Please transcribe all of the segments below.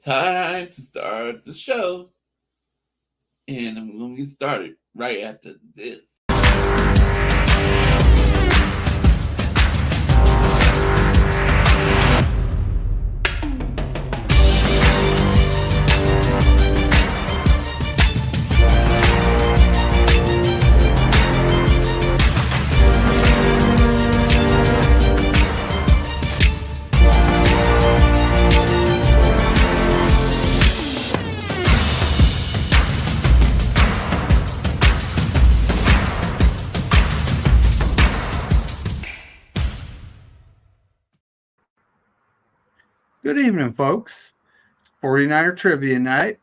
time to start the show. And I'm going to get started right after this. Good evening, folks. 49er trivia night.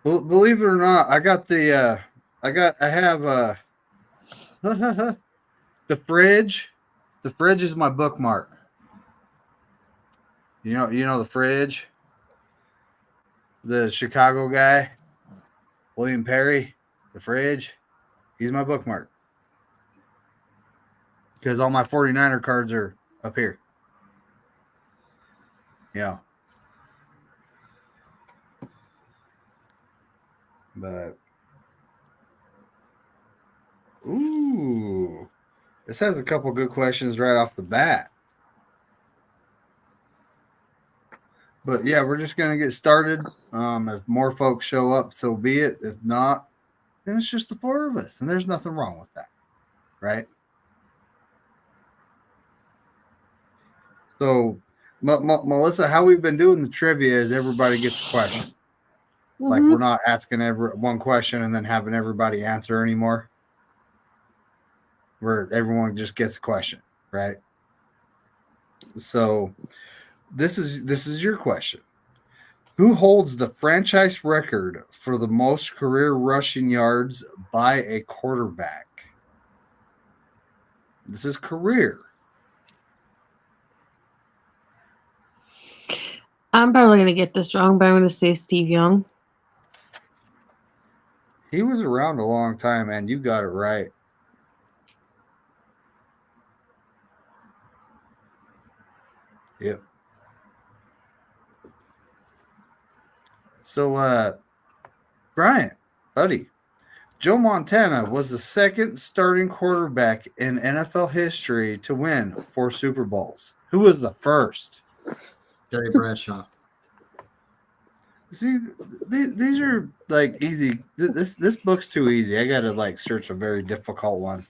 Well, believe it or not, I have the fridge. The fridge is my bookmark. You know the fridge. The Chicago guy, William Perry, the fridge. He's my bookmark. Because all my 49er cards are up here. Yeah. But this has a couple good questions right off the bat. But yeah, we're just gonna get started. If more folks show up, so be it. If not, then it's just the four of us, and there's nothing wrong with that, right? So, Melissa, how we've been doing the trivia is everybody gets a question. Mm-hmm. Like we're not asking one question and then having everybody answer anymore. Where everyone just gets a question, right? So this is your question. Who holds the franchise record for the most career rushing yards by a quarterback? This is career. I'm probably going to get this wrong, but I'm going to say Steve Young. He was around a long time, and you got it right. Yep. So, Brian, buddy, Joe Montana was the second starting quarterback in NFL history to win 4 Super Bowls. Who was the first? Terry Bradshaw. See, these are like easy. This book's too easy. I gotta like search a very difficult one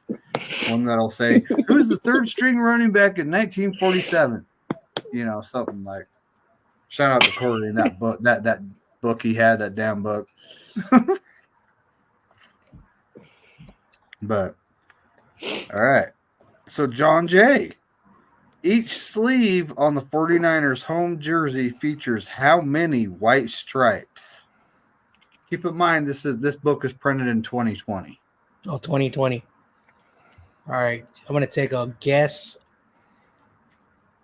that'll say who's the third string running back in 1947. You know, something like. Shout out to Korey in that book. That book he had, that damn book. But all right. So John Jay. Each sleeve on the 49ers home jersey features how many white stripes? Keep in mind this book is printed in 2020. Oh, 2020. All right. I'm going to take a guess.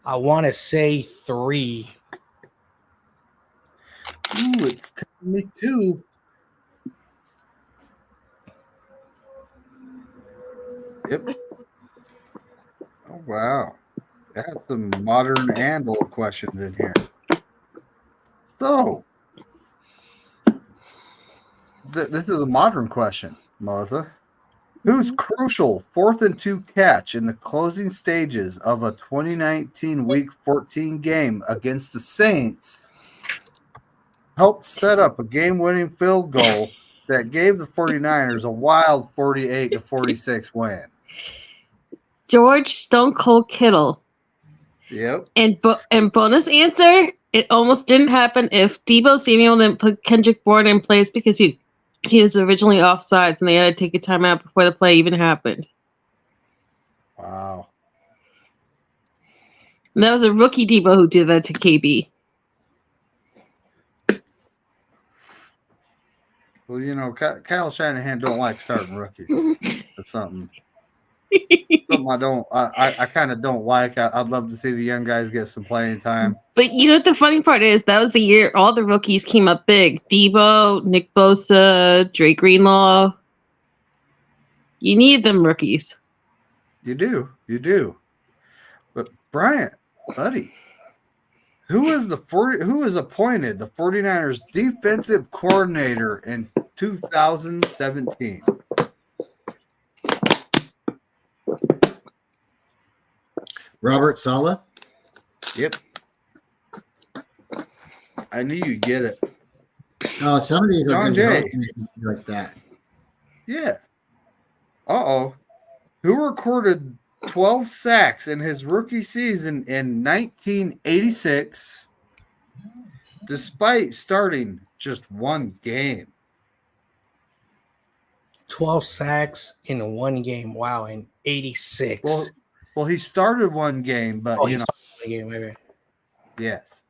I want to say 3. Ooh, it's telling me 2. Yep. Oh, wow. It has some modern and old questions in here. So, this is a modern question, Melissa. Whose crucial 4th and 2 catch in the closing stages of a 2019 Week 14 game against the Saints helped set up a game-winning field goal that gave the 49ers a wild 48-46 win? George Stone Cold Kittle. Yep. And bonus answer, it almost didn't happen if Deebo Samuel didn't put Kendrick Bourne in place because he was originally offsides and they had to take a timeout before the play even happened. Wow. And that was a rookie Deebo who did that to KB. Well, you know, Kyle Shanahan don't like starting rookies. That's something I kind of don't like. I'd love to see the young guys get some playing time. But you know what the funny part is? That was the year all the rookies came up big. Deebo, Nick Bosa, Dre Greenlaw. You need them rookies. You do. But Bryant, buddy, Who was appointed the 49ers defensive coordinator in 2017? Robert Saleh. Yep. I knew you'd get it. Oh, some of these are John going to Jay. help me like that. Yeah. Uh-oh. Who recorded 12 sacks in his rookie season in 1986 despite starting just one game? 12 sacks in one game. Wow, in 86. Well, he started one game, but he started one game, maybe. yes.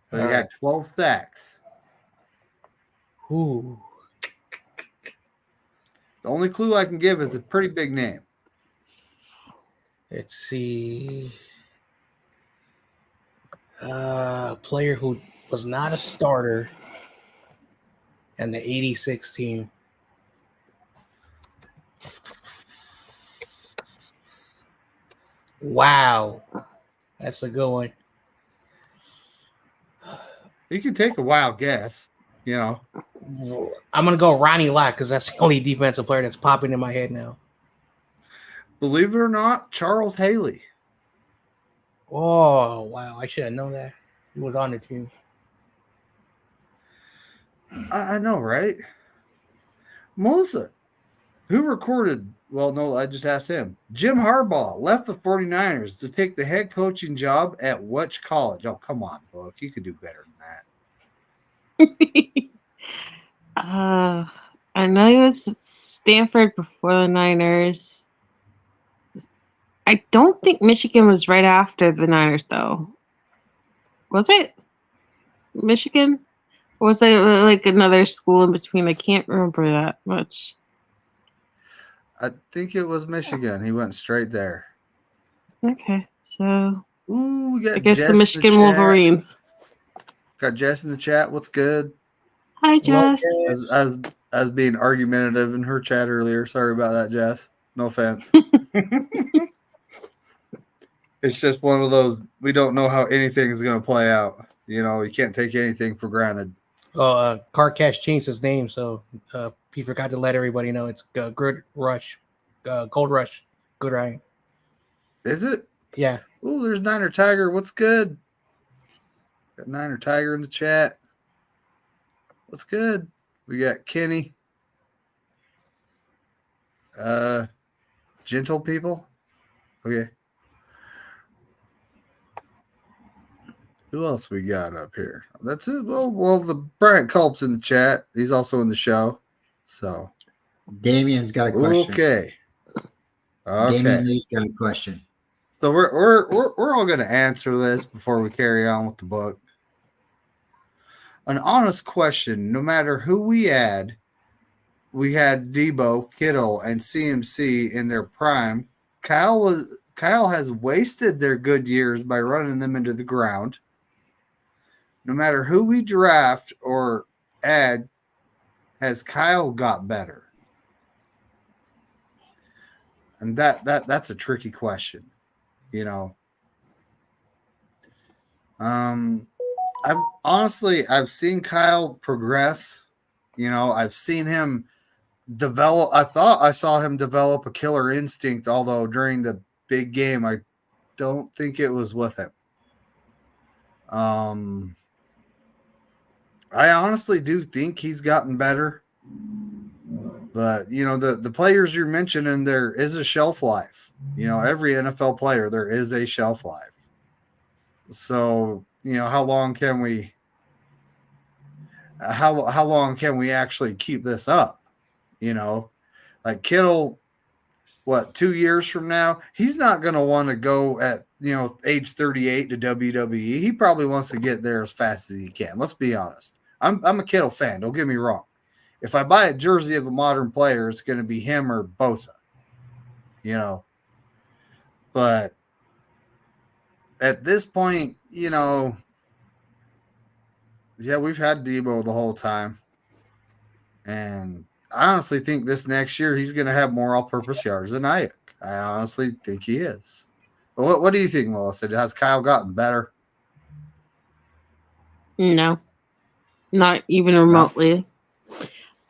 But All he right. got 12 sacks. Ooh. The only clue I can give is a pretty big name. Let's see. A player who was not a starter and the 86 team. Wow. That's a good one. You can take a wild guess, you know. I'm going to go Ronnie Lott because that's the only defensive player that's popping in my head now. Believe it or not, Charles Haley. Oh, wow. I should have known that. He was on the team. I know, right? Melissa, who recorded? Well, no, I just asked him. Jim Harbaugh left the 49ers to take the head coaching job at which college? Oh, come on, Book. You could do better than that. I know he was at Stanford before the Niners. I don't think Michigan was right after the Niners, though. Was it Michigan? Or was it like another school in between? I can't remember that much. I think it was Michigan. He went straight there. Okay, so Ooh, we got I guess Jess the in Michigan chat. Wolverines. Got Jess in the chat. What's good? Hi, Jess. I was being argumentative in her chat earlier. Sorry about that, Jess. No offense. It's just one of those, we don't know how anything is going to play out. You know, you can't take anything for granted. Oh, Carcass changed his name, so he forgot to let everybody know it's Good Rush, Gold Rush, Good Ryan. Is it? Yeah. Oh, there's Niner Tiger. What's good? Got Niner Tiger in the chat. What's good? We got Kenny. Gentle people. Okay. Who else we got up here? That's it. Well, the Bryant Culp's in the chat. He's also in the show. So Damien's got a question. Okay. Damien Lee's got a question. So we're all going to answer this before we carry on with the book. An honest question. No matter who we add, we had Debo, Kittle, and CMC in their prime. Kyle has wasted their good years by running them into the ground. No matter who we draft or add, has Kyle got better? And that's a tricky question, you know. I've seen Kyle progress. You know, I've seen him develop. I thought I saw him develop a killer instinct, although during the big game, I don't think it was with him. I honestly do think he's gotten better. But, you know, the players you're mentioning, there is a shelf life. You know, every NFL player, there is a shelf life. So, you know, how long can we actually keep this up? You know, like Kittle, 2 years from now, he's not going to want to go at, you know, age 38 to WWE. He probably wants to get there as fast as he can. Let's be honest. I'm a Kittle fan. Don't get me wrong. If I buy a jersey of a modern player, it's going to be him or Bosa, you know. But at this point, you know, yeah, we've had Debo the whole time. And I honestly think this next year he's going to have more all-purpose yards than Ayuk. I honestly think he is. But what do you think, Melissa? Has Kyle gotten better? No, not even remotely.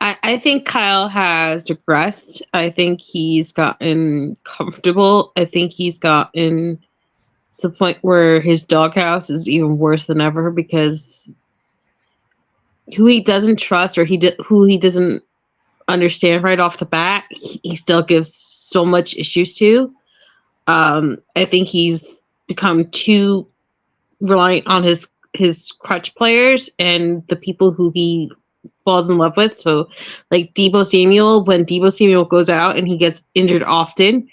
I think Kyle has regressed. I think he's gotten comfortable. I think he's gotten to the point where his doghouse is even worse than ever because who he doesn't trust or who he doesn't understand right off the bat, he still gives so much issues to. I think he's become too reliant on his crutch players and the people who he falls in love with. So, like Debo Samuel, when Debo Samuel goes out and he gets injured often,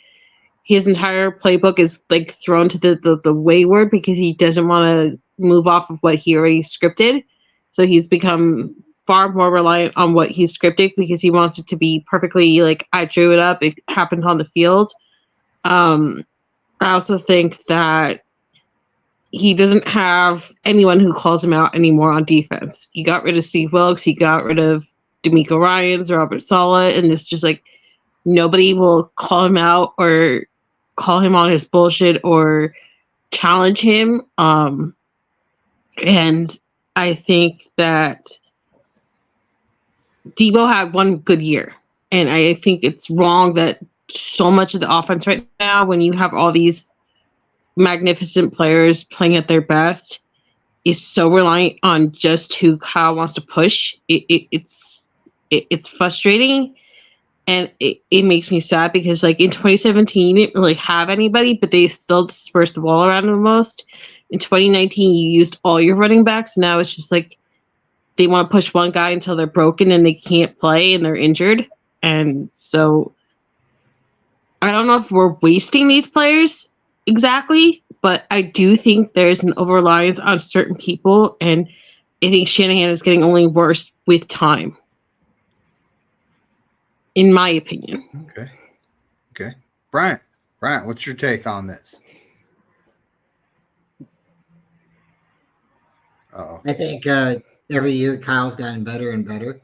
his entire playbook is like thrown to the wayward because he doesn't want to move off of what he already scripted. So he's become far more reliant on what he's scripted because he wants it to be perfectly like I drew it up. It happens on the field. I also think that he doesn't have anyone who calls him out anymore on defense. He got rid of Steve Wilkes. He got rid of D'Amico Ryans, Robert Saleh, and it's just like nobody will call him out or call him on his bullshit or challenge him. And I think that Debo had one good year. And I think it's wrong that so much of the offense right now, when you have all these magnificent players playing at their best, is so reliant on just who Kyle wants to push. It's frustrating, and it makes me sad because like in 2017 you didn't really have anybody, but they still dispersed the ball around the most. In 2019 you used all your running backs. Now it's just like they want to push one guy until they're broken and they can't play and they're injured. And so I don't know if we're wasting these players exactly, but I do think there's an over-reliance on certain people, and I think Shanahan is getting only worse with time, in my opinion. Okay. Brian, what's your take on this? I think every year Kyle's gotten better and better.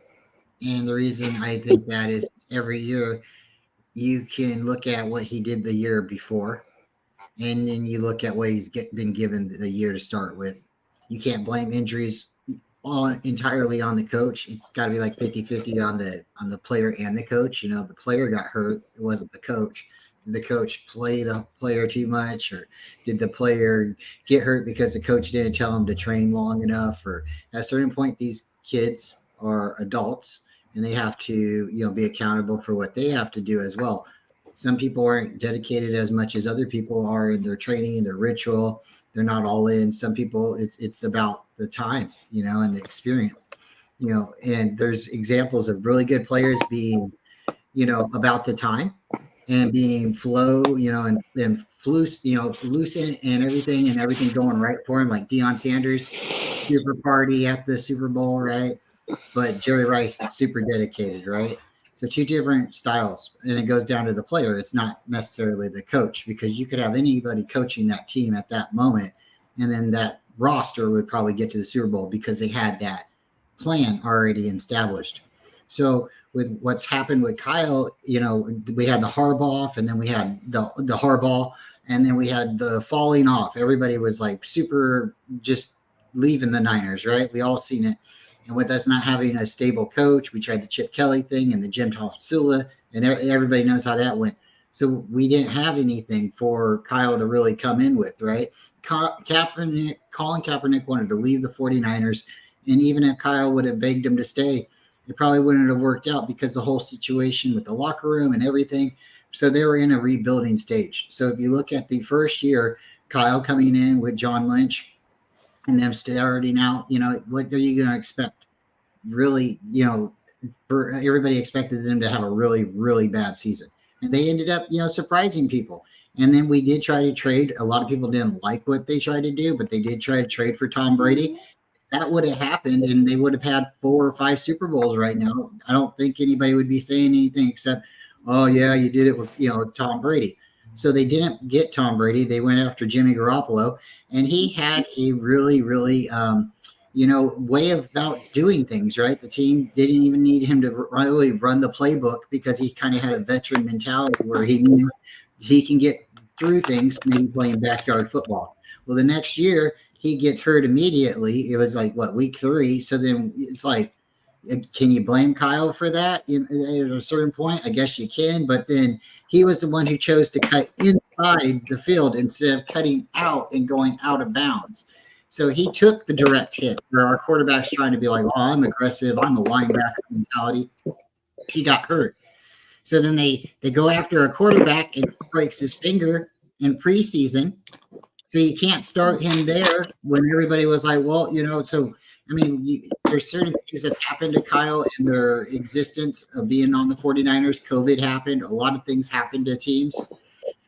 And the reason I think that is every year you can look at what he did the year before, and then you look at what he's been given the year to start with. You can't blame injuries entirely on the coach. It's got to be like 50-50 on the player and the coach. You know, the player got hurt. It wasn't the coach. Did the coach play the player too much, or did the player get hurt because the coach didn't tell him to train long enough? Or at a certain point, these kids are adults and they have to, be accountable for what they have to do as well. Some people aren't dedicated as much as other people are in their training, their ritual. They're not all in. Some people, it's about the time, and the experience, and there's examples of really good players being, about the time and being flow, and lucid and everything going right for him, like Deion Sanders, super party at the Super Bowl, right? But Jerry Rice, super dedicated, right? So two different styles, and it goes down to the player. It's not necessarily the coach, because you could have anybody coaching that team at that moment, and then that roster would probably get to the Super Bowl because they had that plan already established. So with what's happened with Kyle, we had the Harbaugh, and then we had the Harbaugh, and then we had the falling off. Everybody was like super just leaving the Niners, right? We all seen it. And with us not having a stable coach, we tried the Chip Kelly thing and the Jim Tomsula, and everybody knows how that went. So we didn't have anything for Kyle to really come in with, right? Colin Kaepernick wanted to leave the 49ers, and even if Kyle would have begged him to stay, it probably wouldn't have worked out because the whole situation with the locker room and everything. So they were in a rebuilding stage. So if you look at the first year, Kyle coming in with John Lynch and them starting out, what are you going to expect? Really, for everybody expected them to have a really, really bad season. And they ended up, surprising people. And then we did try to trade. A lot of people didn't like what they tried to do, but they did try to trade for Tom Brady. That would have happened, and they would have had 4 or 5 Super Bowls right now. I don't think anybody would be saying anything except, oh, yeah, you did it with, Tom Brady. So they didn't get Tom Brady. They went after Jimmy Garoppolo, and he had a really, really, way about doing things, right? The team didn't even need him to really run the playbook because he kind of had a veteran mentality where he knew he can get through things, maybe playing backyard football. Well, the next year, he gets hurt immediately. It was like, what, week 3? So then it's like, can you blame Kyle for that at a certain point? I guess you can, but then he was the one who chose to cut inside the field instead of cutting out and going out of bounds. So he took the direct hit where our quarterback's trying to be like, oh, I'm aggressive, I'm a linebacker mentality. He got hurt. So then they go after a quarterback and breaks his finger in preseason. So you can't start him there when everybody was like, well, so, I mean, there's certain things that happened to Kyle in their existence of being on the 49ers. COVID happened. A lot of things happened to teams.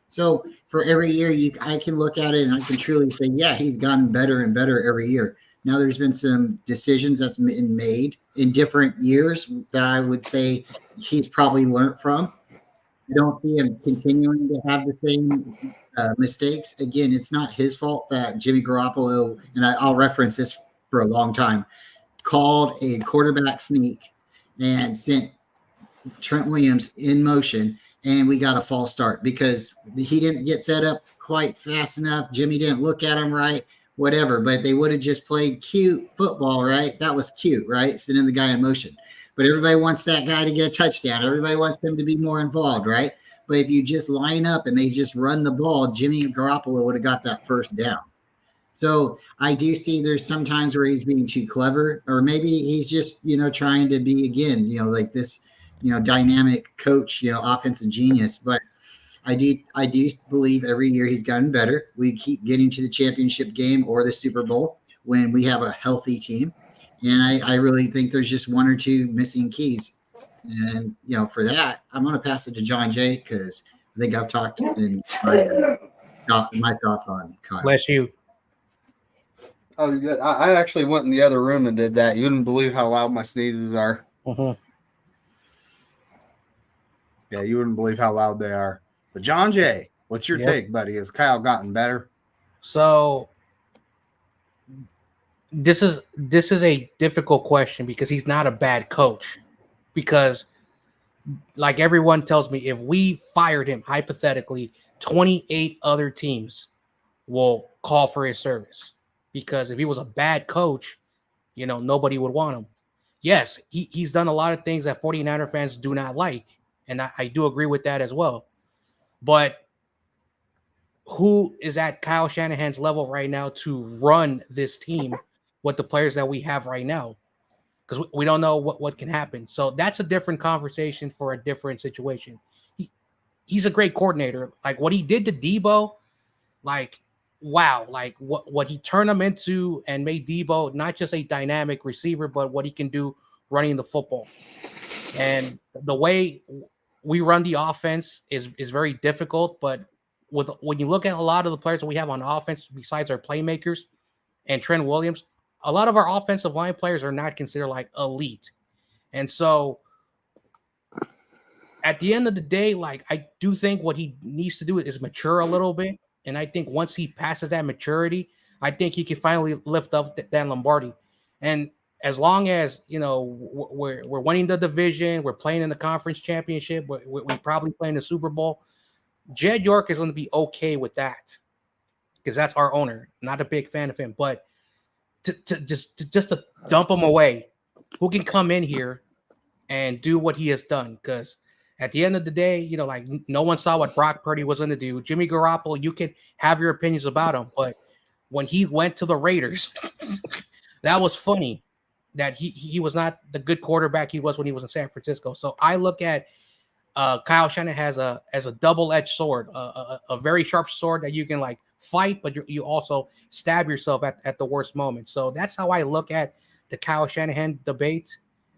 So for every year, I can look at it and I can truly say, yeah, he's gotten better and better every year. Now there's been some decisions that's been made in different years that I would say he's probably learned from. I don't see him continuing to have the same mistakes. Again, it's not his fault that Jimmy Garoppolo, and I'll reference this for a long time, called a quarterback sneak and sent Trent Williams in motion, and we got a false start because he didn't get set up quite fast enough. Jimmy didn't look at him right, whatever, but they would have just played cute football, right? That was cute, right? Sending the guy in motion. But everybody wants that guy to get a touchdown. Everybody wants them to be more involved, right? But if you just line up and they just run the ball, Jimmy Garoppolo would have got that first down. So I do see there's some times where he's being too clever, or maybe he's just, trying to be, again, like this, dynamic coach, offensive genius. But I do believe every year he's gotten better. We keep getting to the championship game or the Super Bowl when we have a healthy team. And I really think there's just one or two missing keys. And, for that, I'm going to pass it to John Jay because I think I've talked in my thoughts on Kyle. Bless you. Oh, good. I actually went in the other room and did that. You wouldn't believe how loud my sneezes are. Mm-hmm. Yeah, you wouldn't believe how loud they are. But John Jay, what's your take, buddy? Has Kyle gotten better? So this is a difficult question because he's not a bad coach. Because like everyone tells me, if we fired him, hypothetically, 28 other teams will call for his service. Because if he was a bad coach, nobody would want him. Yes, he's done a lot of things that 49er fans do not like. And I do agree with that as well. But who is at Kyle Shanahan's level right now to run this team with the players that we have right now? Because we don't know what can happen. So that's a different conversation for a different situation. He's a great coordinator. Like what he did to Debo, like, wow, like what he turned him into and made Debo not just a dynamic receiver, but what he can do running the football. And the way we run the offense is very difficult. But when you look at a lot of the players that we have on offense, besides our playmakers and Trent Williams, a lot of our offensive line players are not considered like elite. And so at the end of the day, like I do think what he needs to do is mature a little bit. And I think once he passes that maturity, I think he can finally lift up Dan Lombardi. And as long as, we're winning the division, we're playing in the conference championship, we're probably playing the Super Bowl, Jed York is going to be okay with that because that's our owner. Not a big fan of him, but to dump him away, who can come in here and do what he has done? Because at the end of the day, like no one saw what Brock Purdy was going to do. Jimmy Garoppolo, you can have your opinions about him, but when he went to the Raiders, that was funny that he was not the good quarterback he was when he was in San Francisco. So I look at Kyle Shanahan as a double-edged sword, a very sharp sword that you can like fight, but you also stab yourself at the worst moment. So that's how I look at the Kyle Shanahan debate.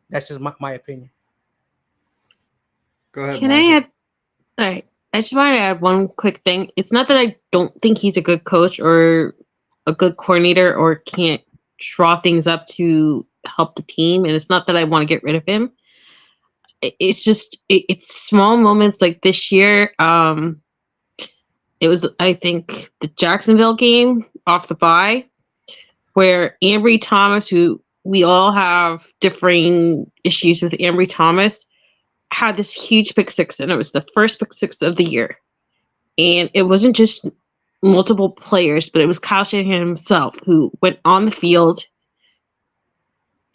That's just my opinion. Go ahead. Can I add? All right. I just wanted to add one quick thing. It's not that I don't think he's a good coach or a good coordinator or can't draw things up to help the team. And it's not that I want to get rid of him. It's just, it's small moments like this year. It was, I think, the Jacksonville game off the bye where Ambry Thomas, who we all have differing issues with Ambry Thomas, had this huge pick six, and it was the first pick six of the year. And it wasn't just multiple players, but it was Kyle Shanahan himself who went on the field,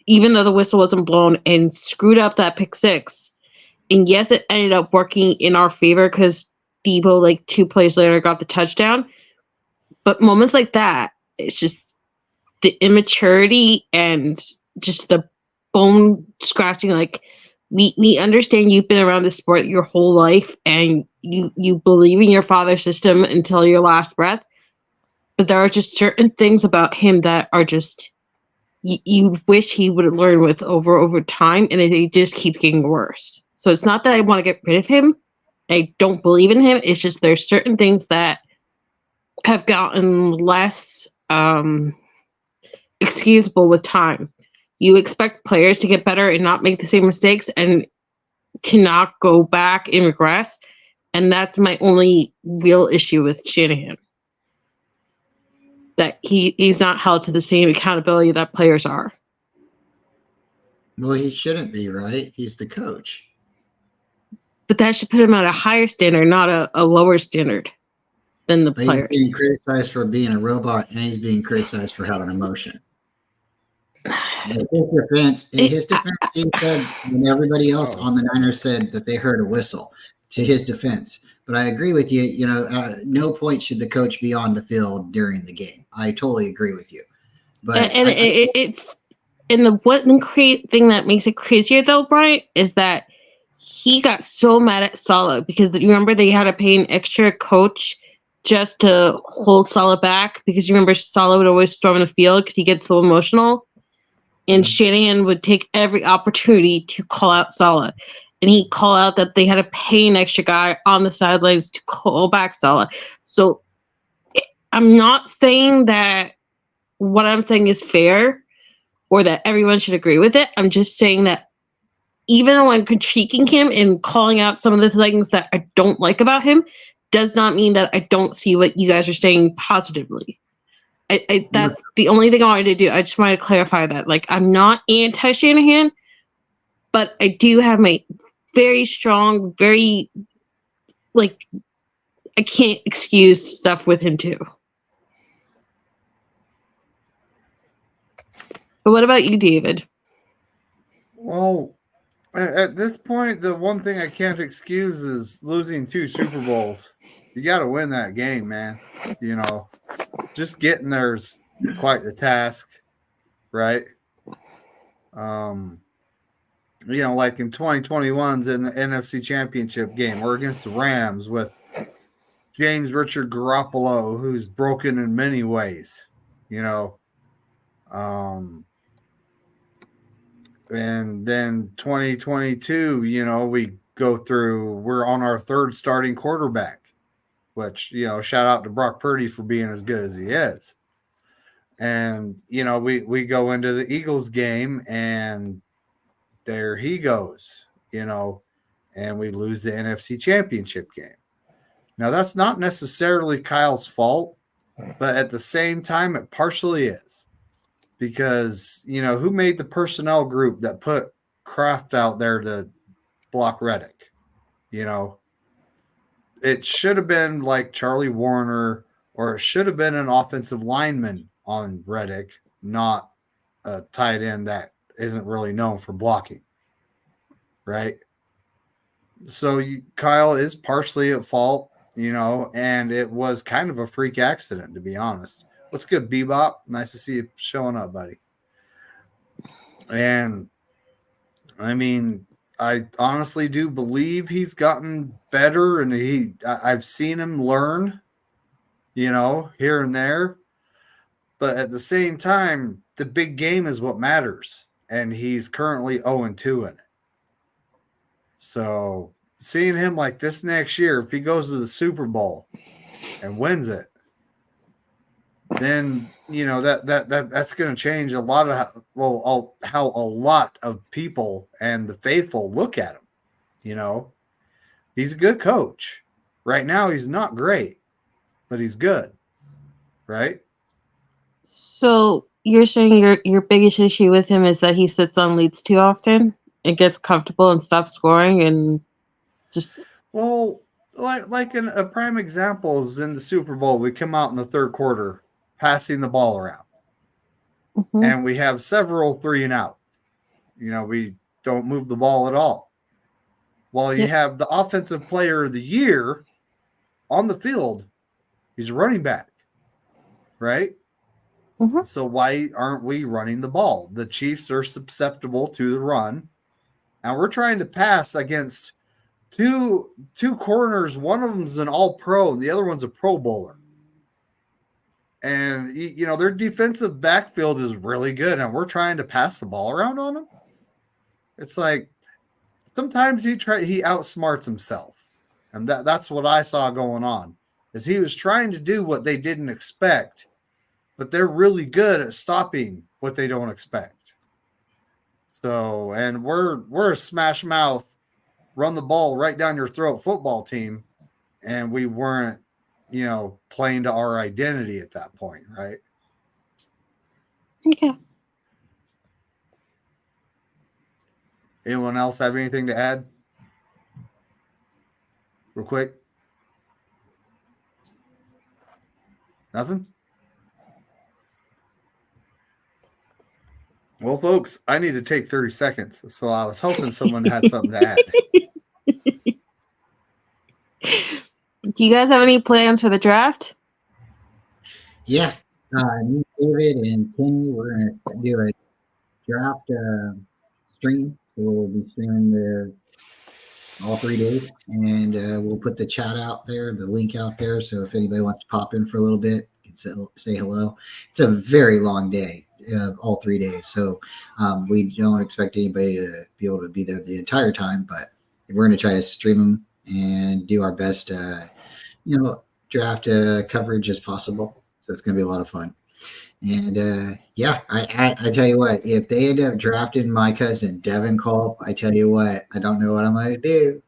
even though the whistle wasn't blown, and screwed up that pick six. And yes, it ended up working in our favor because Debo, like 2 plays later, got the touchdown. But moments like that, it's just the immaturity and just the bone scratching. Like, we understand you've been around this sport your whole life and you believe in your father's system until your last breath. But there are just certain things about him that are just you wish he would learn with over time, and it just keeps getting worse. So it's not that I want to get rid of him. I don't believe in him. It's just there's certain things that have gotten less excusable with time. You expect players to get better and not make the same mistakes and to not go back and regress. And that's my only real issue with Shanahan. That he's not held to the same accountability that players are. Well, he shouldn't be, right? He's the coach. But that should put him at a higher standard, not a lower standard than the But players. he's being criticized for being a robot, and he's being criticized for having emotion. In his defense, he said when everybody else on the Niners said that they heard a whistle. To his defense, but I agree with you. You know, no point should the coach be on the field during the game. I totally agree with you. But it's the one thing that makes it crazier though, Brian, is that he got so mad at Saleh because you remember they had to pay an extra coach just to hold Saleh back because you remember Saleh would always storm the field because he gets so emotional, and Shanahan would take every opportunity to call out Saleh. And he called out that they had to pay an extra guy on the sidelines to call back Saleh. So I'm not saying that what I'm saying is fair or that everyone should agree with it. I'm just saying that even though I'm critiquing him and calling out some of the things that I don't like about him, does not mean that I don't see what you guys are saying positively. That's the only thing I wanted to do. I just wanted to clarify that. Like, I'm not anti-Shanahan, but I do have my very strong, very, like, I can't excuse stuff with him too. But what about you, David? Well, at this point, the one thing I can't excuse is losing 2 Super Bowls. You got to win that game, man. You know, just getting there's quite the task, right? You know, like in 2021's in the NFC Championship game, we're against the Rams with James Richard Garoppolo, who's broken in many ways, you know. And then 2022, you know, we're on our 3rd starting quarterback, which, you know, shout out to Brock Purdy for being as good as he is. And, you know, we go into the Eagles game and there he goes, you know, and we lose the NFC Championship game. Now, that's not necessarily Kyle's fault, but at the same time, it partially is. Because, you know, who made the personnel group that put Kraft out there to block Reddick? You know, it should have been like Charlie Warner, or it should have been an offensive lineman on Reddick, not a tight end that isn't really known for blocking. Right? So Kyle is partially at fault, you know, and it was kind of a freak accident, to be honest. What's good, Bebop? Nice to see you showing up, buddy. And, I mean, I honestly do believe he's gotten better, and I've seen him learn, you know, here and there. But at the same time, the big game is what matters, and he's currently 0-2 in it. So seeing him like this next year, if he goes to the Super Bowl and wins it, then, you know, that's going to change a lot of how a lot of people and the faithful look at him. You know, he's a good coach. Right now, he's not great, but he's good. Right? So you're saying your biggest issue with him is that he sits on leads too often and gets comfortable and stops scoring and just... Well, like a prime example is in the Super Bowl. We come out in the third quarter, passing the ball around, and we have several 3 and out. We don't move the ball at all. While you have the offensive player of the year on the field, he's a running back, right? So why aren't we running the ball? The Chiefs are susceptible to the run, and we're trying to pass against two corners. One of them's an all-pro, and the other one's a Pro Bowler. And their defensive backfield is really good, and we're trying to pass the ball around on them. It's like sometimes he outsmarts himself, and that's what I saw going on. Is he was trying to do what they didn't expect, but they're really good at stopping what they don't expect. So, and we're a smash mouth, run the ball right down your throat football team, and we weren't, playing to our identity at that point, right? Okay. Anyone else have anything to add? Real quick. Nothing? Well, folks, I need to take 30 seconds, so I was hoping someone had something to add. Do you guys have any plans for the draft? Yeah. Me, David, and Kenny, we're going to do a draft stream. So we'll be streaming all 3 days, and we'll put the chat out there, the link out there. So if anybody wants to pop in for a little bit, you can say hello. It's a very long day, all 3 days. So we don't expect anybody to be able to be there the entire time, but we're going to try to stream them and do our best, draft coverage as possible. So it's going to be a lot of fun. And I tell you what, if they end up drafting my cousin Devin Culp, I tell you what, I don't know what I'm going to do.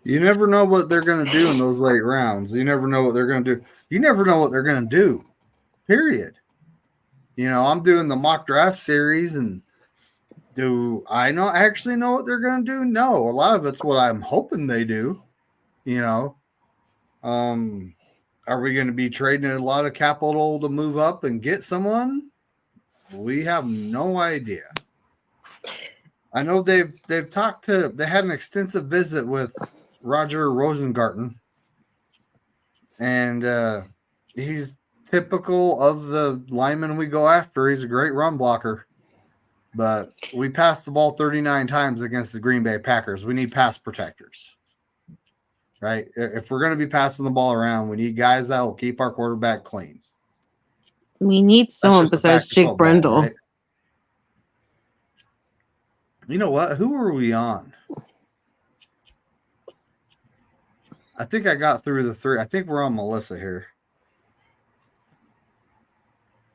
You never know what they're going to do in those late rounds. You never know what they're going to do. You never know what they're going to do, period. I'm doing the mock draft series, and do I actually know what they're going to do? No, a lot of it's what I'm hoping they do. Are we going to be trading a lot of capital to move up and get someone? We have no idea. I know they've they had an extensive visit with Roger Rosengarten, and he's typical of the lineman we go after. He's a great run blocker, but we passed the ball 39 times against the Green Bay Packers. We need pass protectors. Right? If we're going to be passing the ball around, we need guys that will keep our quarterback clean. We need someone besides Jake Brendel. Right? You know what? Who were we on? I think I got through the 3. I think we're on Melissa here.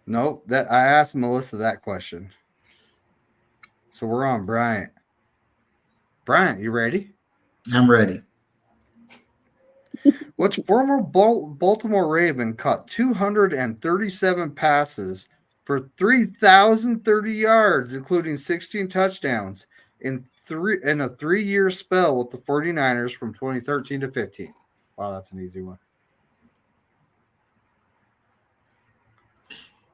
Nope. I asked Melissa that question. So we're on Bryant. Bryant, you ready? I'm ready. Which former Baltimore Raven caught 237 passes for 3,030 yards, including 16 touchdowns in a 3-year spell with the 49ers from 2013 to 15? Wow, that's an easy one.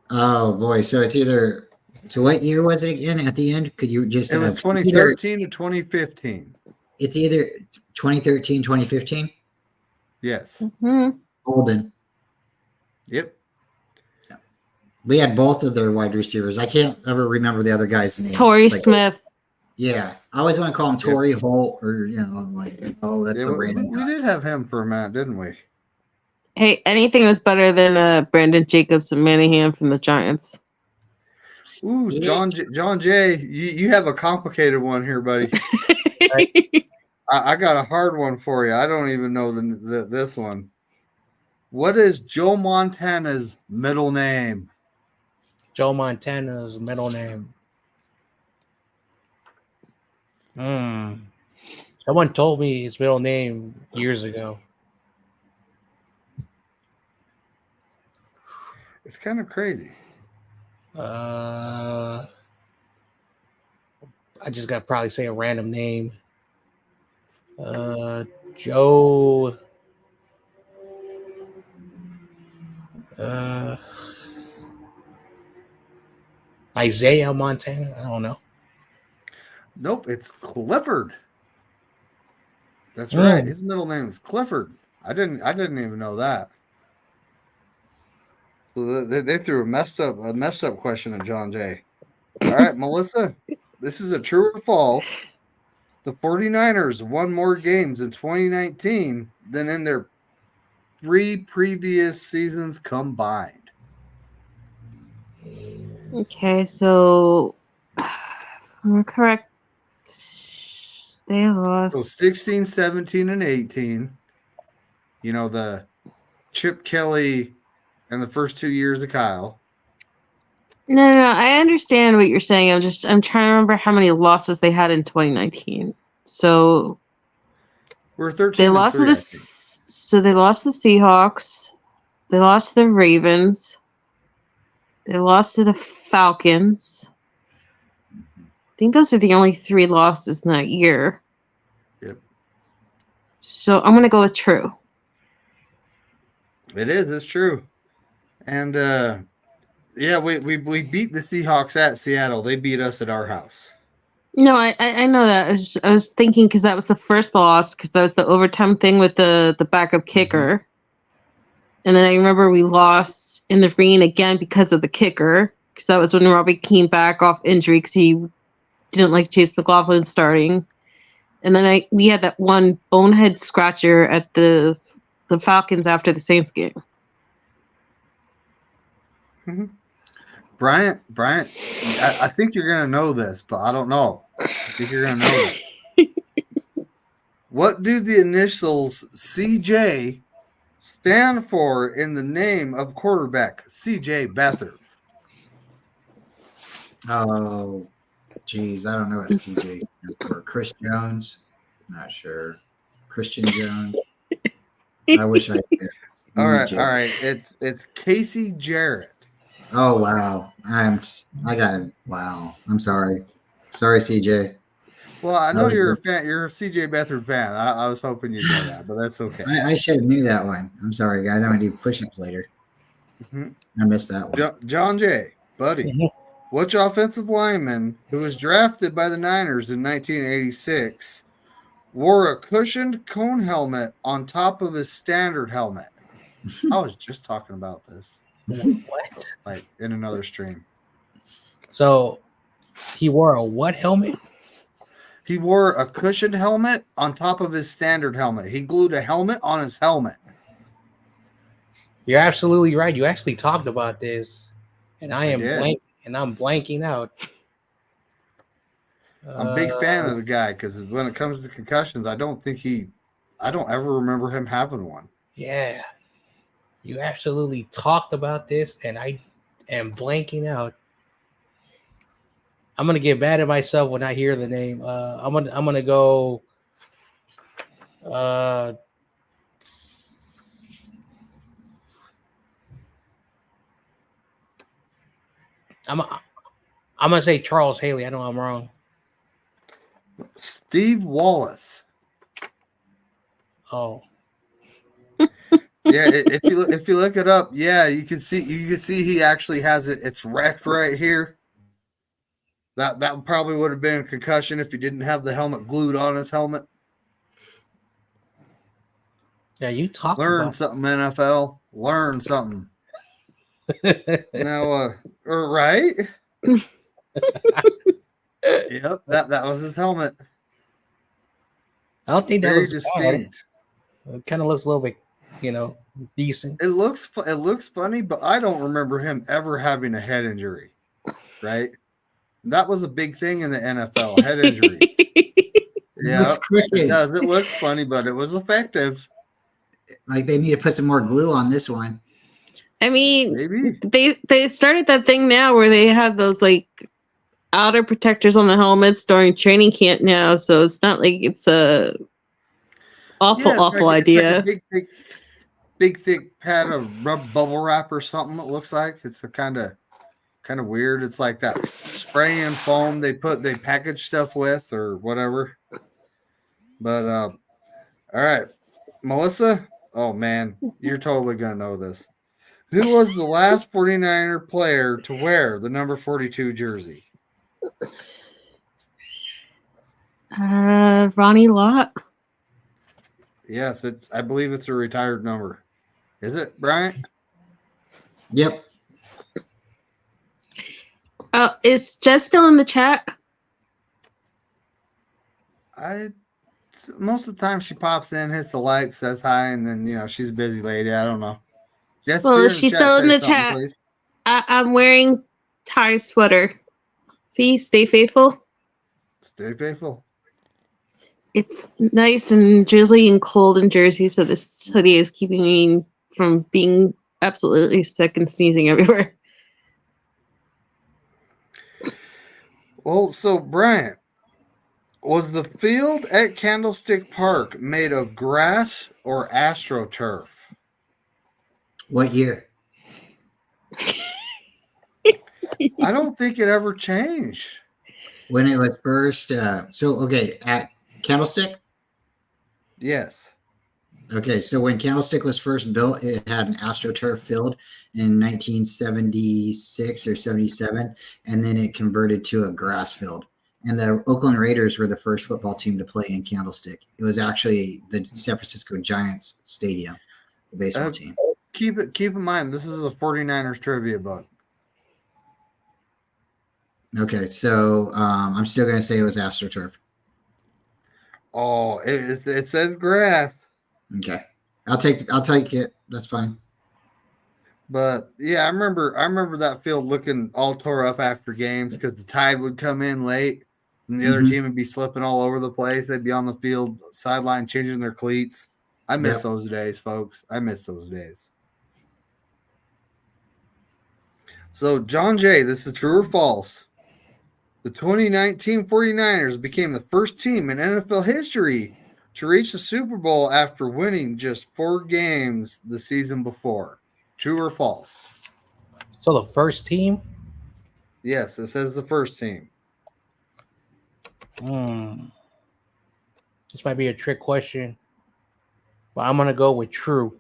Oh boy! So it's either. So what year was it again? At the end, could you just? It was 2013 to 2015. It's either 2013, 2015. Yes. Golden. Yep. We had both of their wide receivers. I can't ever remember the other guy's name. Torrey Smith. Yeah. I always want to call him Torrey Holt, or that's the random guy. We did have him for a minute, didn't we? Hey, anything was better than Brandon Jacobs and Manningham from the Giants. Ooh, John Jay, you have a complicated one here, buddy. I got a hard one for you. I don't even know this one. What is Joe Montana's middle name? Joe Montana's middle name. Someone told me his middle name years ago. It's kind of crazy. I just got to probably say a random name. Joe. Uh, Isaiah Montana. I don't know. Nope, it's Clifford. That's right. His middle name is Clifford. I didn't even know that. So they threw a messed up question at John Jay. All right, Melissa, this is a true or false. The 49ers won more games in 2019 than in their 3 previous seasons combined. Okay, so I'm correct. They lost. So 16, 17, and 18. You know, the Chip Kelly and the first 2 years of Kyle. No, I understand what you're saying. I'm trying to remember how many losses they had in 2019. So We're 13. they lost to the Seahawks. They lost to the Ravens. They lost to the Falcons. I think those are the only 3 losses in that year. Yep. So I'm gonna go with true. It is. It's true. And yeah, we beat the Seahawks at Seattle. They beat us at our house. No, I know that. I was thinking because that was the first loss because that was the overtime thing with the backup kicker. And then I remember we lost in the rain again because of the kicker. Because that was when Robbie came back off injury because he didn't like Chase McLaughlin starting. And then we had that one bonehead scratcher at the Falcons after the Saints game. Mm-hmm. Bryant, I think you're going to know this, but I don't know. I think you're going to know this. What do the initials CJ stand for in the name of quarterback CJ Beathard? Oh, geez, I don't know what CJ stands for. Chris Jones? Not sure. Christian Jones? I wish I could. All right. It's Casey Jarrett. Oh wow, I got him. Wow, I'm sorry, CJ. Well, I know you're a fan. You're a CJ Beathard fan. I was hoping you'd know that, but that's okay. I should have knew that one. I'm sorry, guys. I'm gonna do push-ups later. Mm-hmm. I missed that one. John Jay, buddy, which offensive lineman who was drafted by the Niners in 1986 wore a cushioned cone helmet on top of his standard helmet? I was just talking about this. What? Like in another stream. So he wore a what helmet? He wore a cushioned helmet on top of his standard helmet. He glued a helmet on his helmet. You're absolutely right. You actually talked about this, and I'm blanking out. I'm a big fan of the guy because when it comes to concussions, I don't ever remember him having one. Yeah. You absolutely talked about this, and I am blanking out. I'm gonna get mad at myself when I hear the name. I'm gonna go. I'm gonna say Charles Haley. I know I'm wrong. Steve Wallace. Oh. Yeah, if you look it up, yeah, you can see he actually has it. It's wrecked right here. That probably would have been a concussion if he didn't have the helmet glued on his helmet. Yeah, you talked. Learn something, NFL. Learn something. Now, right? Yep, that was his helmet. I don't think that Very looks distinct. bad. It kind of looks a little bit, decent. It looks funny, but I don't remember him ever having a head injury. Right? That was a big thing in the NFL, head injuries. Yeah, it does. It looks funny, but it was effective. Like they need to put some more glue on this one. I mean, maybe they started that thing now where they have those like outer protectors on the helmets during training camp now, so it's not like it's a awful idea. It's like a big thick pad of bubble wrap or something. It looks like it's a kind of weird. It's like that spray and foam they package stuff with or whatever. But All right. Melissa? Oh, man. You're totally going to know this. Who was the last 49er player to wear the number 42 jersey? Ronnie Lott. Yes, I believe it's a retired number. Is it, Bryant? Yep. Is Jess still in the chat? Most of the time she pops in, hits the like, says hi, and then she's a busy lady. I don't know. Jess, Well, if if you're she's still in say the something, chat, please. I'm wearing Ty's sweater. See, stay faithful. Stay faithful. It's nice and drizzly and cold in Jersey, so this hoodie is keeping me from being absolutely sick and sneezing everywhere. Well, so Bryant, was the field at Candlestick Park made of grass or AstroTurf? What year? I don't think it ever changed. When it was first. At Candlestick. Yes. Okay, so when Candlestick was first built, it had an AstroTurf field in 1976 or 77, and then it converted to a grass field. And the Oakland Raiders were the first football team to play in Candlestick. It was actually the San Francisco Giants stadium, the baseball team. Keep in mind, this is a 49ers trivia book. Okay, so I'm still going to say it was AstroTurf. Oh, it says grass. Okay, I'll take it. That's fine. But yeah, I remember that field looking all tore up after games because the tide would come in late and the other team would be slipping all over the place. They'd be on the field sideline changing their cleats. I miss those days, folks. I miss those days. So, John Jay, this is true or false? The 2019 49ers became the first team in NFL history to reach the Super Bowl after winning just 4 games the season before. True or false? So the first team? Yes, it says the first team. This might be a trick question, but I'm going to go with true.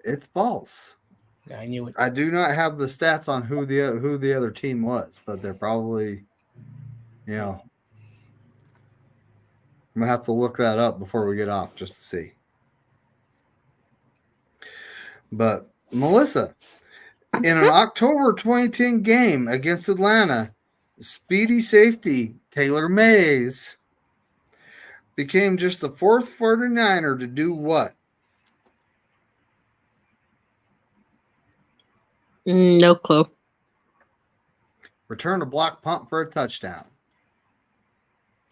It's false. I knew it. I do not have the stats on who the other team was, but they're probably, I'm going to have to look that up before we get off just to see. But, Melissa, in an October 2010 game against Atlanta, speedy safety Taylor Mays became just the 4th 49er to do what? No clue. Return a block punt for a touchdown.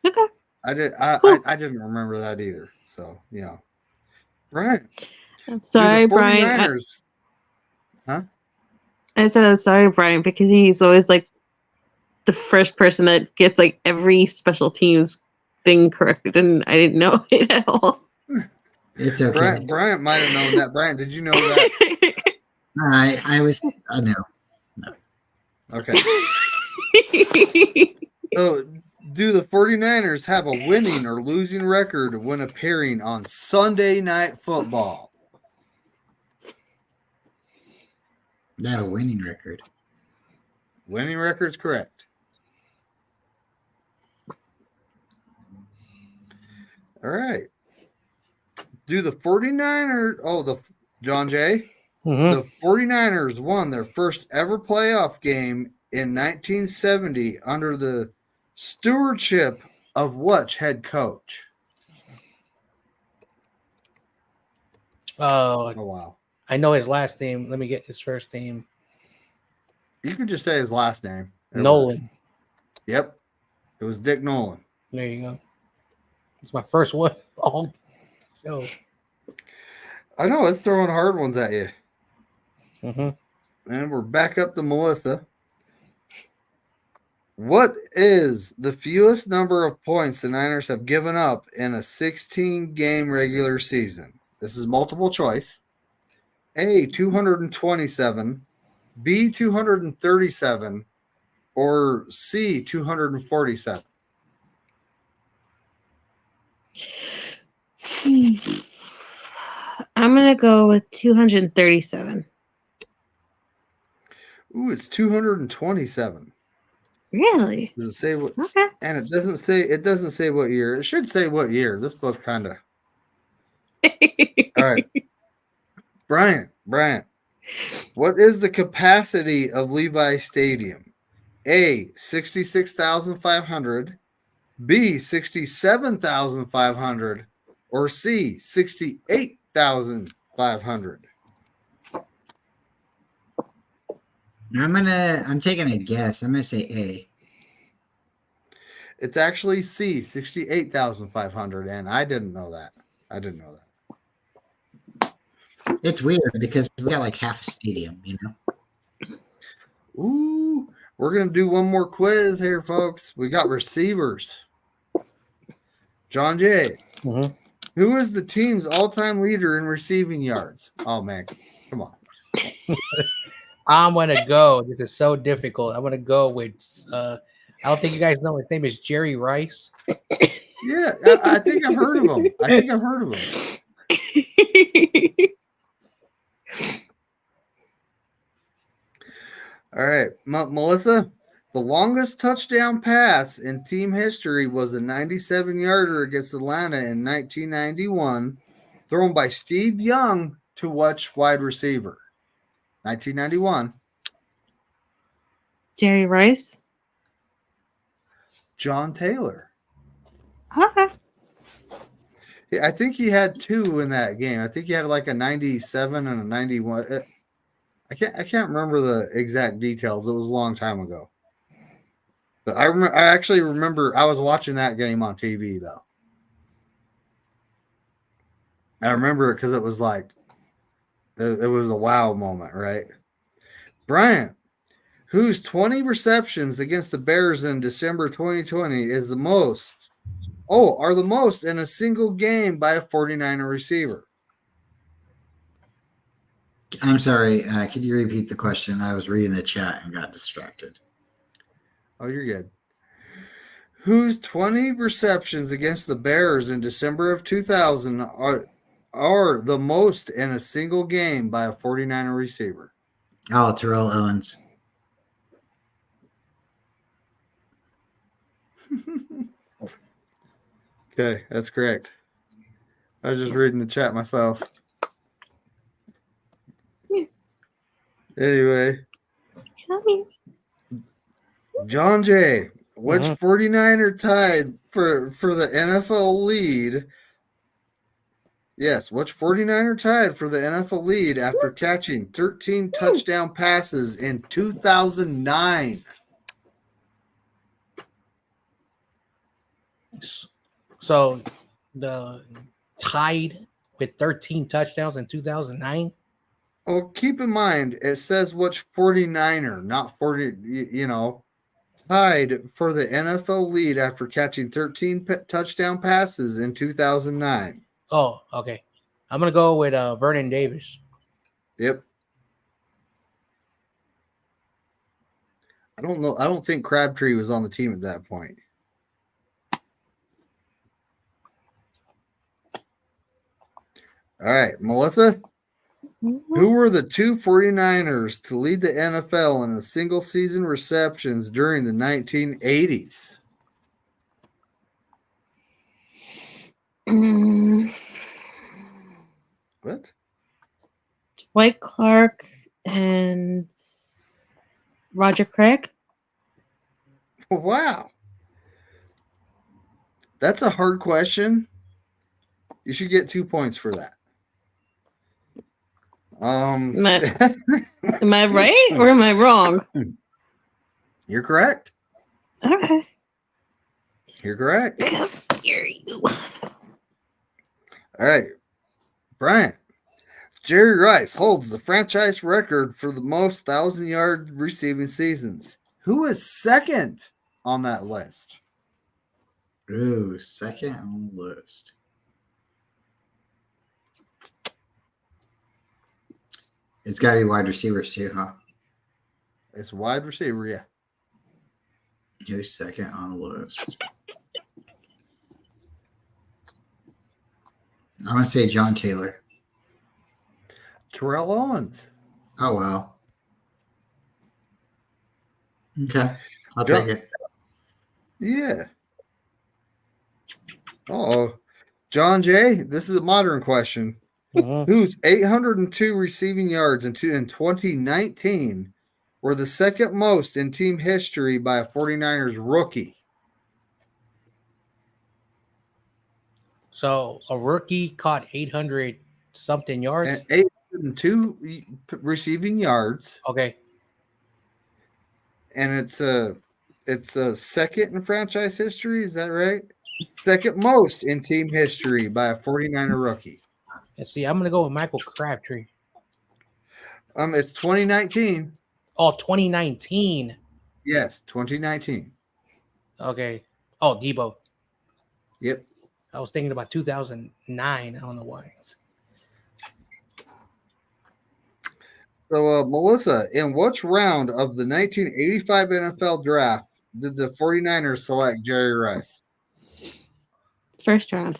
Okay. I didn't remember that either. So, Right. I'm sorry, Brian. I said I'm sorry, Brian, because he's always like the first person that gets like every special teams thing corrected, and I didn't know it at all. It's okay. Bryant might have known that. Bryant, did you know that? I know. No. Okay. So, do the 49ers have a winning or losing record when appearing on Sunday Night Football? No, winning record. Winning record's correct. All right. Do the 49ers, John Jay? The 49ers won their first ever playoff game in 1970 under the stewardship of which head coach? Oh, wow. I know his last name. Let me get his first name. You can just say his last name. Nolan. Yep. It was Dick Nolan. There you go. It's my first one. Oh, I know, it's throwing hard ones at you. Mm-hmm. And we're back up to Melissa. What is the fewest number of points the Niners have given up in a 16-game regular season? This is multiple choice. A, 227, B, 237, or C, 247? I'm gonna go with 237. Ooh, it's 227. Really? Does it say what? Okay. And it doesn't say what year. It should say what year. This book kind of. All right. Brian, what is the capacity of Levi Stadium? A, 66,500, B, 67,500, or C, 68,500? I'm taking a guess. I'm gonna say A. It's actually C, 68,500, and I didn't know that. It's weird because we got like half a stadium, you know. Ooh, we're going to do one more quiz here, folks. We got receivers. John Jay, Mhm. who is the team's all-time leader in receiving yards? Oh, man, come on. I'm gonna go. This is so difficult. I'm gonna go with. I don't think you guys know his name is Jerry Rice. Yeah, I think I've heard of him. All right, Melissa, the longest touchdown pass in team history was a 97-yarder against Atlanta in 1991, thrown by Steve Young to which wide receiver? 1991. Jerry Rice. John Taylor. Okay. I think he had two in that game. I think he had like a 97 and a 91. I can't remember the exact details. It was a long time ago. But I actually remember I was watching that game on TV though. I remember it because it was like it was a wow moment, right? Bryant, whose 20 receptions against the Bears in December 2020 are the most in a single game by a 49er receiver? I'm sorry. Could you repeat the question? I was reading the chat and got distracted. Oh, you're good. Whose 20 receptions against the Bears in December of 2000 are the most in a single game by a 49er receiver? Oh, Terrell Owens. Okay, that's correct. I was just reading the chat myself. Anyway, John Jay, which 49er tied for the NFL lead? Yes, which 49er tied for the NFL lead after catching 13 touchdown passes in 2009? So the tied with 13 touchdowns in 2009. Well, keep in mind, it says which 49er, not 40, tied for the NFL lead after catching 13 touchdown passes in 2009. Oh, okay. I'm going to go with Vernon Davis. Yep. I don't know. I don't think Crabtree was on the team at that point. All right, Melissa. Who were the two 49ers to lead the NFL in a single season receptions during the 1980s? What? Dwight Clark and Roger Craig. Wow. That's a hard question. You should get 2 points for that. Am I right or am I wrong? You're correct. Okay. You're correct. How dare you? All right. Bryant. Jerry Rice holds the franchise record for the most 1,000-yard receiving seasons. Who is second on that list? Ooh, second on the list. It's got to be wide receivers too, huh? It's a wide receiver, yeah. Who's second on the list? I'm gonna say John Taylor. Terrell Owens. Oh wow. Okay, I'll John- take it. Yeah. Oh, John Jay. This is a modern question. Mhm. Whose 802 receiving yards in 2019 were the second most in team history by a 49ers rookie? So a rookie caught 800 something yards. And 802 receiving yards, Okay. and it's a second in franchise history. Is that right? Second most in team history by a 49er rookie. Let's see. I'm gonna go with Michael Crabtree. It's 2019. Oh, 2019. Yes, 2019. Okay. Oh, Debo. Yep. I was thinking about 2009. I don't know why. So, Melissa, in which round of the 1985 NFL draft did the 49ers select Jerry Rice? First round.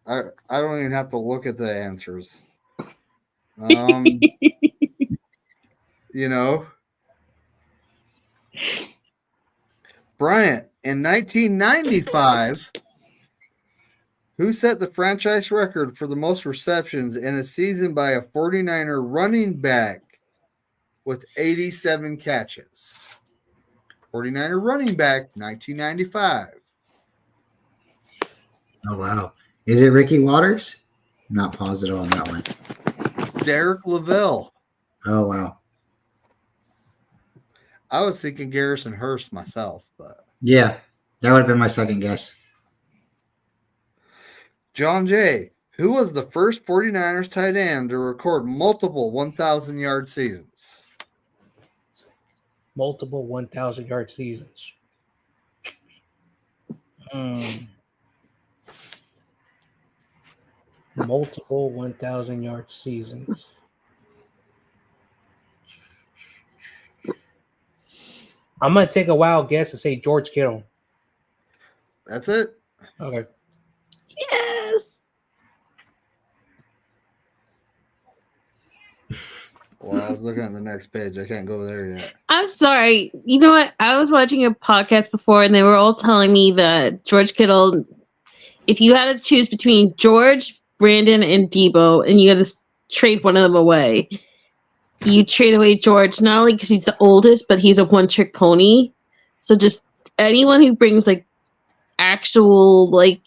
I don't even have to look at the answers. You know, Bryant, in 1995, who set the franchise record for the most receptions in a season by a 49er running back with 87 catches? 49er running back, 1995. Oh wow. Is it Ricky Waters? I'm not positive on that one. Derek Lavelle. Oh wow. I was thinking Garrison Hurst myself, but Yeah, that would have been my second guess. John Jay, who was the first 49ers tight end to record multiple 1,000-yard seasons? Multiple 1,000 yard seasons. Multiple 1,000 yard seasons. I'm gonna take a wild guess and say George Kittle. That's it. Okay. Yes. Well, I was looking at the next page. I can't go there yet. I'm sorry. You know what? I was watching a podcast before and they were all telling me that George Kittle, if you had to choose between George, Brandon, and Debo, and you had to trade one of them away, you trade away George, not only because he's the oldest, but he's a one-trick pony. So just anyone who brings like actual like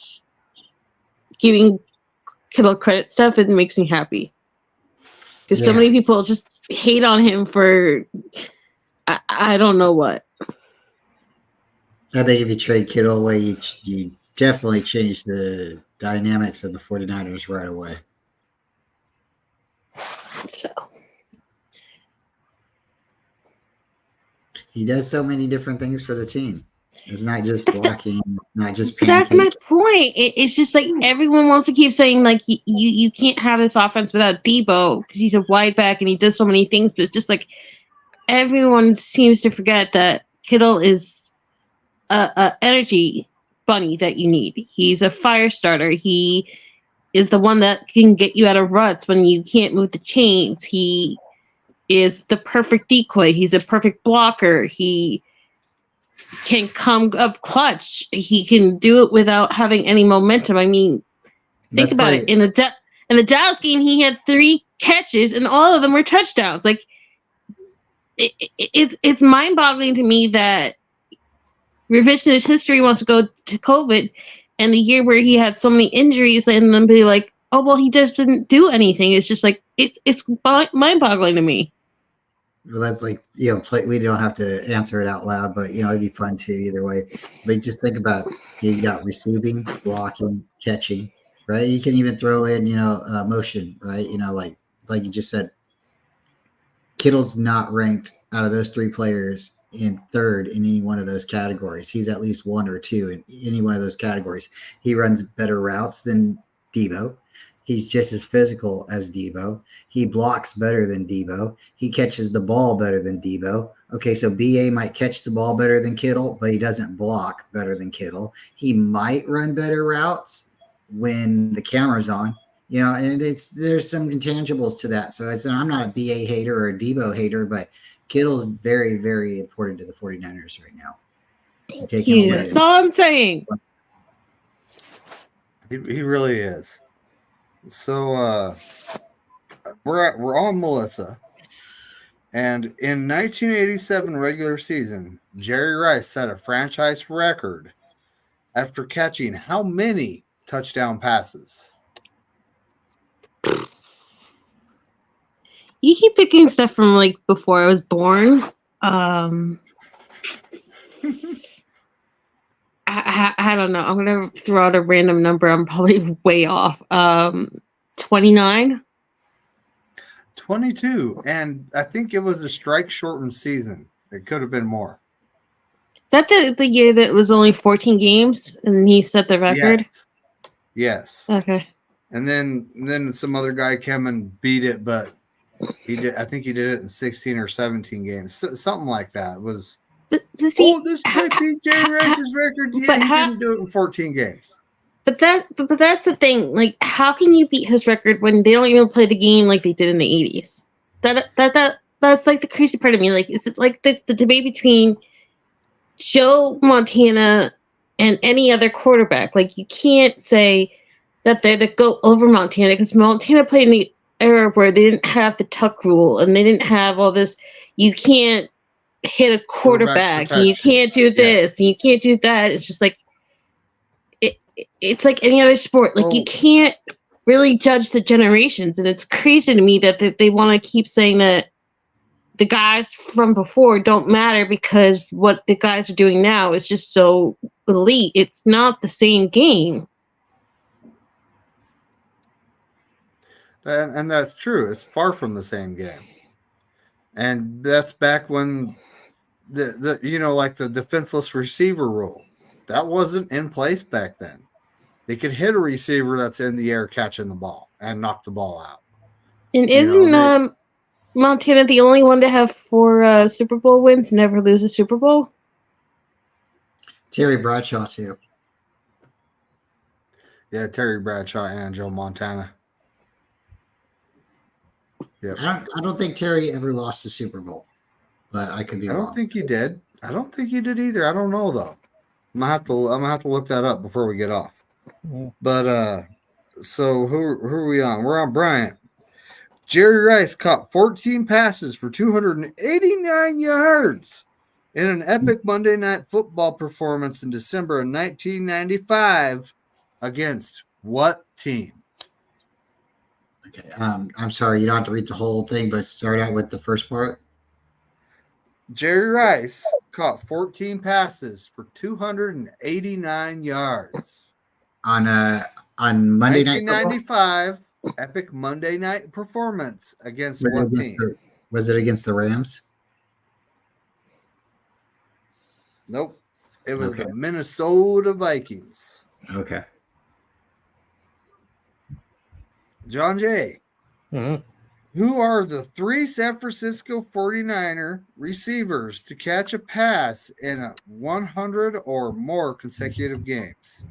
giving Kittle credit stuff, it makes me happy. Because so many people just hate on him for I don't know what. I think if you trade Kittle away, you definitely change the dynamics of the 49ers right away. So he does so many different things for the team. It's not just blocking, not just that's my pancake. point. It's just like everyone wants to keep saying like you can't have this offense without Debo because he's a wide back and he does so many things, but it's just like everyone seems to forget that Kittle is a energy bunny that you need. He's a fire starter. He is the one that can get you out of ruts when you can't move the chains. He is the perfect decoy. He's a perfect blocker. He can come up clutch. He can do it without having any momentum. I mean, think about it. In the Dallas game, he had 3 catches and all of them were touchdowns. Like it's mind-boggling to me that revisionist history wants to go to COVID and the year where he had so many injuries and then be like, oh well, he just didn't do anything. It's just like it's mind-boggling to me. Well, that's like, we don't have to answer it out loud, but it'd be fun too either way. But just think about, you got receiving, blocking, catching, right? You can even throw in motion, right? Like you just said, Kittle's not ranked out of those 3 players in third in any one of those categories. He's at least 1 or 2 in any one of those categories. He runs better routes than Debo. He's just as physical as Debo. He blocks better than Debo. He catches the ball better than Debo. Okay, so BA might catch the ball better than Kittle, but he doesn't block better than Kittle. He might run better routes, when the camera's on. And there's some intangibles to that. So I'm not a BA hater or a Debo hater, but Kittle's very, very important to the 49ers right now. Thank you. That's all I'm saying. He really is. So we're on Melissa. And in 1987 regular season, Jerry Rice set a franchise record after catching how many touchdown passes? You keep picking stuff from like before I was born. I don't know. I'm gonna throw out a random number. I'm probably way off. 29. 22, and I think it was a strike-shortened season. It could have been more. Is that the year that was only 14 games and he set the record? Yes. Okay. And then some other guy came and beat it, but he did. I think he did it in 16 or 17 games, something like that. It was. But see, this might be Jerry Rice's record. Yeah, he didn't do it in 14 games. But that's the thing. Like, how can you beat his record when they don't even play the game like they did in the 80s? That's like the crazy part of me. Like, it's like the debate between Joe Montana and any other quarterback. Like, you can't say that they're the GOAT over Montana because Montana played in the era where they didn't have the tuck rule and they didn't have all this. You can't hit a quarterback. You can't do this. And you can't do that. It's just like it's like any other sport. Like you can't really judge the generations, and it's crazy to me that they want to keep saying that the guys from before don't matter because what the guys are doing now is just so elite. It's not the same game. And that's true. It's far from the same game. And that's back when the like the defenseless receiver rule. That wasn't in place back then. They could hit a receiver that's in the air catching the ball and knock the ball out. And isn't Montana the only one to have 4 Super Bowl wins and never lose a Super Bowl? Terry Bradshaw too. Yeah, Terry Bradshaw and Joe Montana. Yeah, I don't think Terry ever lost a Super Bowl, but I could be wrong. I don't think he did. I don't think he did either. I don't know though. I'm gonna have to look that up before we get off. Mm-hmm. But so who are we on? We're on Bryant. Jerry Rice caught 14 passes for 289 yards in an epic Monday Night Football performance in December of 1995 against what team? Okay, I'm sorry, you don't have to read the whole thing, but start out with the first part. Jerry Rice caught 14 passes for 289 yards on Monday Night 1995 epic Monday Night performance against what team? Was it against the Rams? Nope. It was the Minnesota Vikings. Okay. John Jay. Mm-hmm. Who are the 3 San Francisco 49er receivers to catch a pass in 100 or more consecutive games?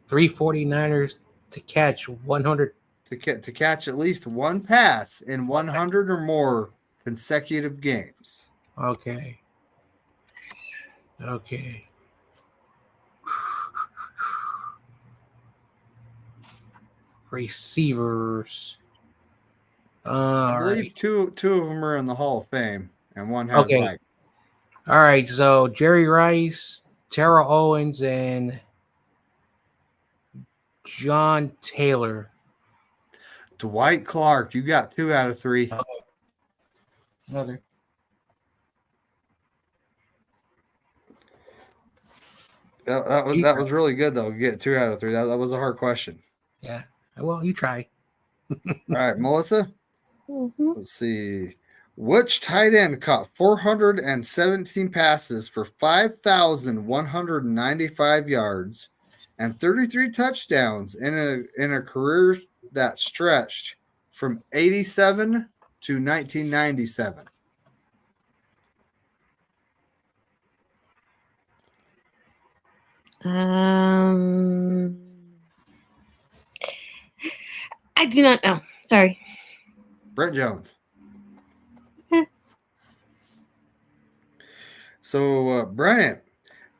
3 49ers to catch 100. To catch at least one pass in 100 or more consecutive games. Okay. Receivers. I believe two of them are in the Hall of Fame, and one has like. All right, so Jerry Rice, Terrell Owens, and John Taylor. Dwight Clark, you got 2 out of 3. Okay. That was really good though. Get 2 out of 3. That was a hard question. Yeah. Well, you try. All right, Melissa. Mm-hmm. Let's see. Which tight end caught 417 passes for 5,195 yards and 33 touchdowns in a career that stretched from 87 to 1997? I do not know. Sorry. Brett Jones. Eh. So, Bryant,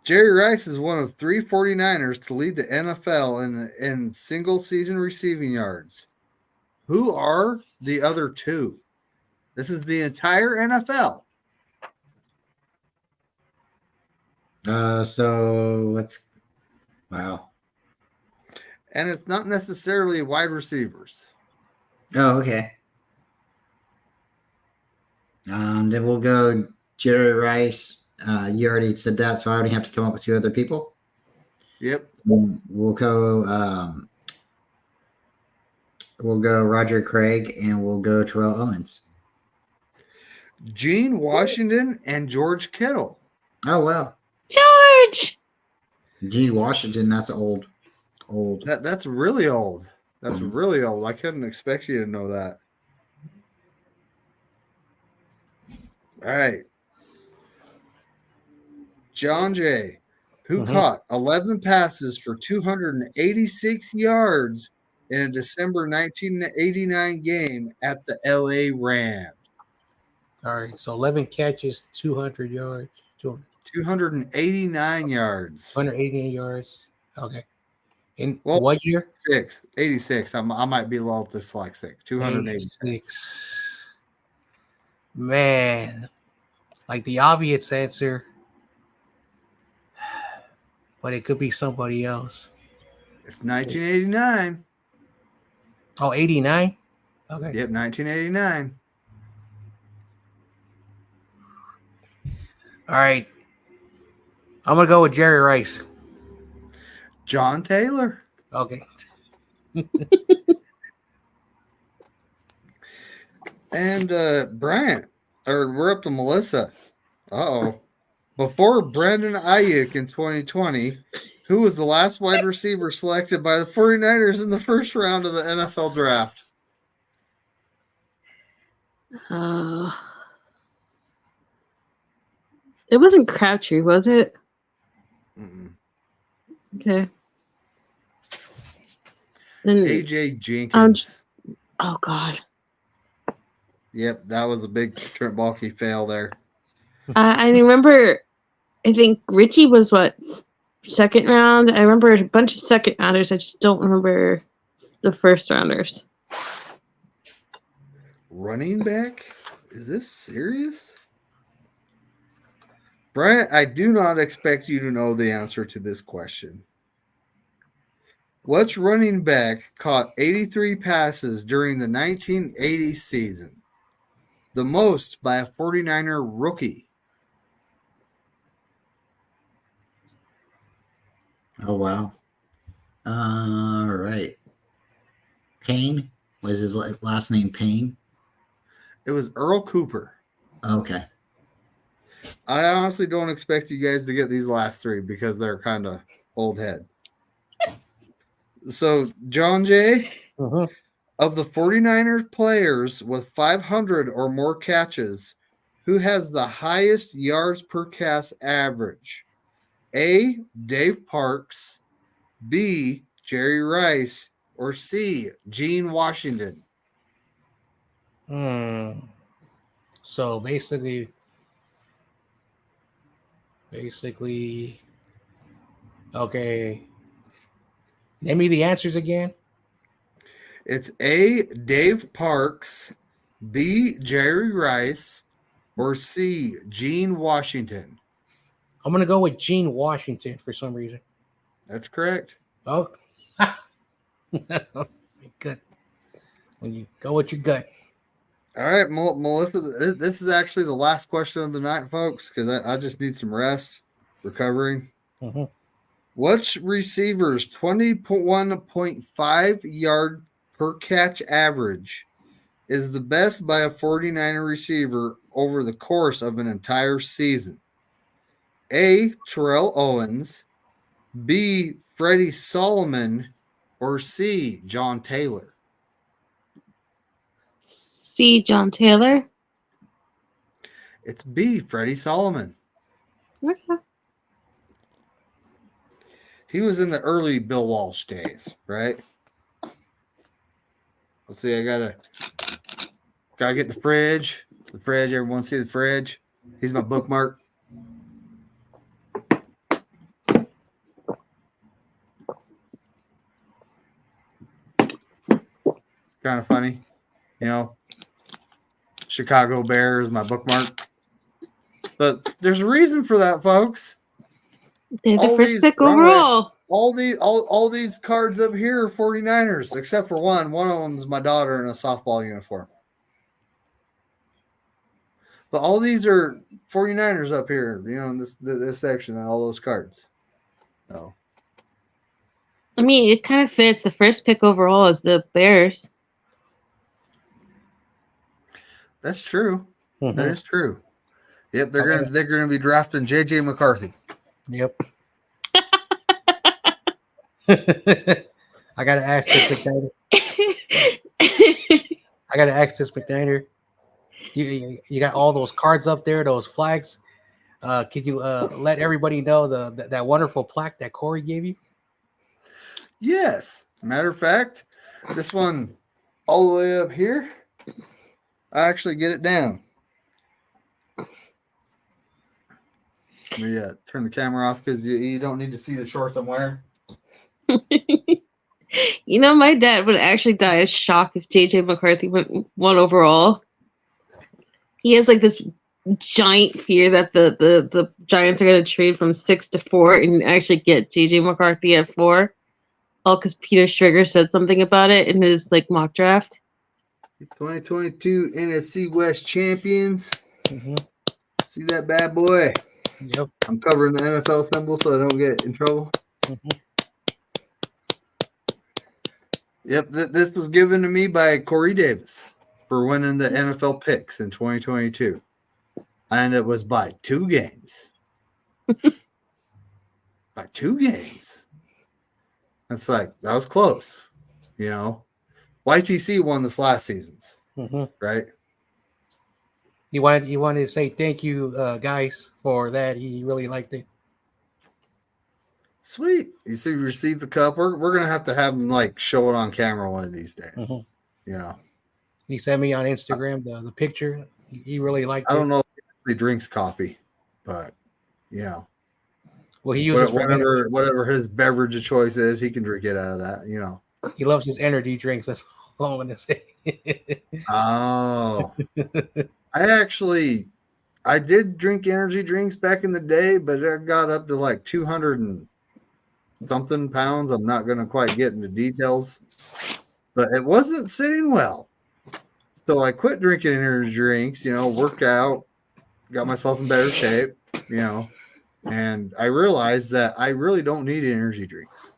Jerry Rice is one of 3 49ers to lead the NFL in single-season receiving yards. Who are the other two? This is the entire NFL. So let's. Wow. And it's not necessarily wide receivers. Oh, okay. Then we'll go Jerry Rice. You already said that, so I already have to come up with 2 other people. Yep. We'll go. We'll go Roger Craig, and we'll go Terrell Owens. Gene Washington and George Kittle. Oh wow, George. Gene Washington. That's old. That's really old. That's Mhm. really old. I couldn't expect you to know that. All right. John Jay, who caught 11 passes for 286 yards in a December 1989 game at the LA Rams. All right. So 11 catches, 200 yards, 289 yards. 280 yards. Okay. In Well, what year? 86. I might be a little dyslexic. 286. 86. Man, like the obvious answer, but it could be somebody else. It's 1989. Oh, 89? Okay. Yep, 1989. All right. I'm going to go with Jerry Rice. John Taylor. Okay. And Bryant, or we're up to Melissa. Uh-oh. Before Brandon Ayuk in 2020, who was the last wide receiver selected by the 49ers in the first round of the NFL draft? It wasn't Crouchy, was it? Mm-mm. Okay. Then AJ Jenkins. oh God. Yep, that was a big Trent Baalke fail there. I remember. I think Richie was what, second round. I remember a bunch of second rounders. I just don't remember the first rounders. Running back? Is this serious? Bryant, I do not expect you to know the answer to this question. Which running back caught 83 passes during the 1980 season? The most by a 49er rookie. Oh wow. All right. Payne was his last name. Payne. It was Earl Cooper. Okay. I honestly don't expect you guys to get these last 3 because they're kind of old head. So, John Jay, of the 49ers players with 500 or more catches, who has the highest yards per catch average? A, Dave Parks, B, Jerry Rice, or C, Gene Washington? So basically, okay. Name me the answers again. It's A, Dave Parks, B, Jerry Rice, or C, Gene Washington? I'm going to go with Gene Washington for some reason. That's correct. Oh, good. When you go with your gut. All right, Melissa, this is actually the last question of the night, folks, because I just need some rest, recovering. Which receiver's 21.5 yard per catch average is the best by a 49er receiver over the course of an entire season? A, Terrell Owens, B, Freddie Solomon, or C, John Taylor? C, John Taylor. It's B, Freddie Solomon. Okay. he was in the early Bill Walsh days, right? Let's see. I gotta get the fridge. The fridge. Everyone see the fridge? He's my bookmark. It's kind of funny, you know. Chicago Bears, my bookmark. But there's a reason for that, folks. They're the All first these- pick wrong way. overall. All these cards up here are 49ers, except for one. One of them is my daughter in a softball uniform. But all these are 49ers up here, you know, in this section, all those cards. So I mean, it kind of fits. The first pick overall is the Bears. that's true. Mhm. That is true. Yep, they're gonna be drafting JJ McCarthy. Yep. I gotta ask this McDaniel. You got all those cards up there, those flags. Could you let everybody know that wonderful plaque that Korey gave you? Yes. Matter of fact, this one all the way up here, I actually get it down. Let me turn the camera off because you don't need to see the shorts I'm wearing. You know, my dad would actually die of shock if JJ McCarthy went one overall. He has like this giant fear that the Giants are going to trade from 6 to 4 and actually get JJ McCarthy at 4. All because Peter Stringer said something about it in his like mock draft. 2022 NFC West champions. Mm-hmm. See that bad boy? Yep. I'm covering the NFL symbol so I don't get in trouble. Mm-hmm. Yep, this was given to me by Corey Davis for winning the NFL picks in 2022. And it was by 2 games. By 2 games. It's like, that was close. You know, YTC won this last season's, Mm-hmm. right? He wanted to say thank you, guys, for that. He really liked it. Sweet. You see, we received the cup. We're going to have him like show it on camera one of these days. Mm-hmm. Yeah. He sent me on Instagram the picture. He really liked it. I don't know if he drinks coffee, but you know, Well, he uses whatever his beverage of choice is, he can drink it out of that. You know, he loves his energy drinks. That's all I'm gonna say. Oh, I did drink energy drinks back in the day, but I got up to like 200 and something pounds. I'm not going to quite get into details, but it wasn't sitting well. So I quit drinking energy drinks, you know, worked out, got myself in better shape, you know, and I realized that I really don't need energy drinks.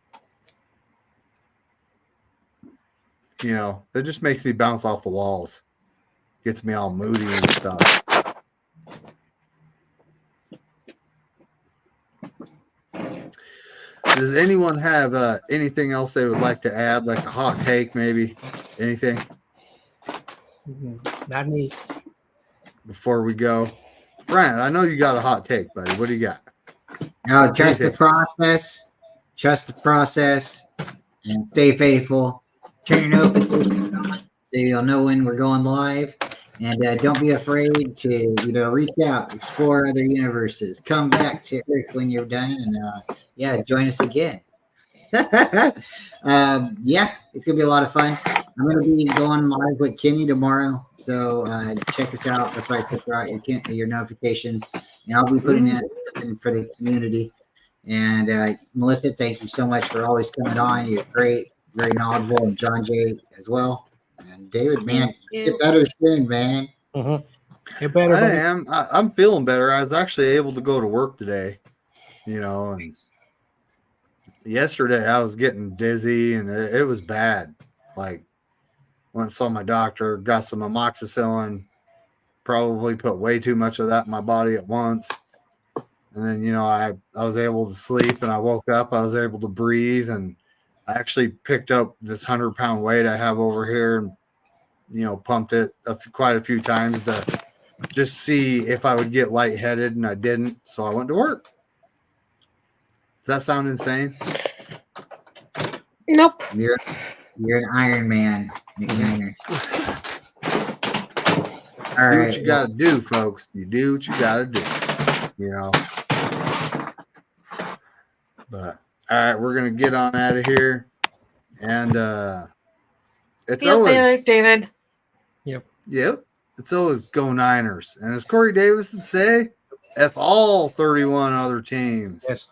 You know, it just makes me bounce off the walls, gets me all moody and stuff. Does anyone have anything else they would like to add, like a hot take, maybe? Anything? Not me. Before we go, Brian, I know you got a hot take, buddy. What do you got? Trust the process, and stay faithful. Turn your notifications on so you'll know when we're going live. And don't be afraid to, reach out, explore other universes, come back to Earth when you're done, and join us again. It's gonna be a lot of fun. I'm gonna be going live with Kenny tomorrow, so check us out. That's right, check out your notifications, and I'll be putting that in for the community. And Melissa, thank you so much for always coming on. You're great, very knowledgeable, and John Jay as well. And David, man, get better soon, man. Mm-hmm. Get better. I am. I'm feeling better. I was actually able to go to work today, and yesterday I was getting dizzy and it was bad. Like, went and saw my doctor, got some amoxicillin, probably put way too much of that in my body at once. And then, I was able to sleep, and I woke up, I was able to breathe, and I actually picked up this 100-pound weight I have over here and, pumped it quite a few times to just see if I would get lightheaded, and I didn't. So I went to work. Does that sound insane? Nope. You're an Iron Man, McNiner. All Do right. what you got to do, folks. You do what you got to do. You know. But all right, we're gonna get on out of here, and it's See you always later, David. yep, it's always go Niners. And as Corey Davis would say, F all 31 other teams. Yes.